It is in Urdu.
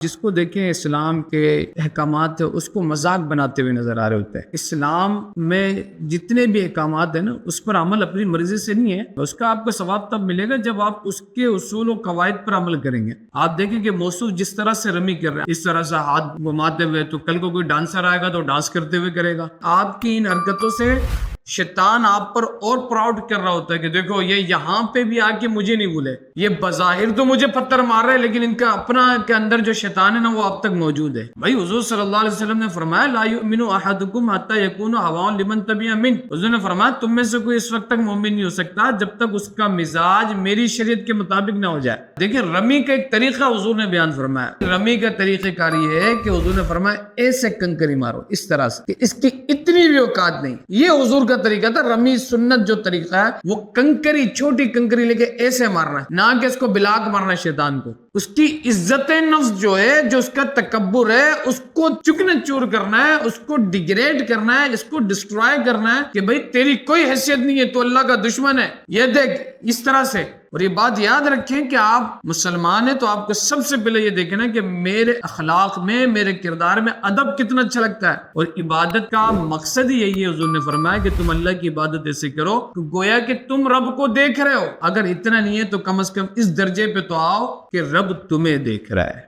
جس کو دیکھیں اسلام کے احکامات اس کو مذاق بناتے ہوئے نظر آ رہے ہوتے ہیں۔ اسلام میں جتنے بھی احکامات ہیں نا اس پر عمل اپنی مرضی سے نہیں ہے، اس کا آپ کو ثواب تب ملے گا جب آپ اس کے اصول و قواعد پر عمل کریں گے۔ آپ دیکھیں کہ موصوف جس طرح سے رمی کر رہے ہیں، اس طرح سے ہاتھ گھماتے ہوئے، تو کل کو کوئی ڈانسر آئے گا تو ڈانس کرتے ہوئے کرے گا۔ آپ کی ان حرکتوں سے شیطان آپ پر اور پراؤڈ کر رہا ہوتا ہے کہ دیکھو یہ یہاں پہ بھی آ کے مجھے نہیں بھولے، یہ بظاہر تو مجھے پتھر مار رہے لیکن ان کا اپنا کے اندر جو شیطان ہے نا وہ اب تک موجود ہے۔ بھائی حضور صلی اللہ علیہ وسلم نے فرمایا لا یؤمن احدکم حتی یکون ہواؤں لمن تبع منہ، حضور نے فرمایا تم میں سے کوئی اس وقت تک مومن نہیں ہو سکتا جب تک اس کا مزاج میری شریعت کے مطابق نہ ہو جائے۔ دیکھیں رمی کا ایک طریقہ حضور نے بیان فرمایا، رمی کا طریقہ کار یہ ہے کہ حضور نے فرمایا ایسے کنکری مارو اس طرح سے کہ اس کی اتنی بھی اوقات نہیں۔ یہ حضور کا طریقہ تھا۔ رمی سنت جو طریقہ ہے وہ کنکری، چھوٹی کنکری لے کے ایسے مارنا ہے، نہ کہ اس کو بلاک مارنا ہے شیطان کو۔ اس کی عزت نفس جو ہے، جو اس کا تکبر ہے، اس کو چکن چور کرنا ہے، اس کو ڈیگریڈ کرنا ہے، اس کو ڈسٹرائے کرنا ہے کہ بھئی تیری کوئی حیثیت نہیں ہے، تو اللہ کا دشمن ہے، یہ دیکھ اس طرح سے۔ اور یہ بات یاد رکھیں کہ آپ مسلمان ہیں تو آپ کو سب سے پہلے یہ دیکھنا کہ میرے اخلاق میں، میرے کردار میں ادب کتنا اچھا لگتا ہے۔ اور عبادت کا مقصد ہی یہی ہے، حضور نے فرمایا کہ تم اللہ کی عبادت ایسے کرو کہ گویا کہ تم رب کو دیکھ رہے ہو۔ اگر اتنا نہیں ہے تو کم از کم اس درجے پہ تو آؤ کہ رب تمہیں دیکھ رہا ہے۔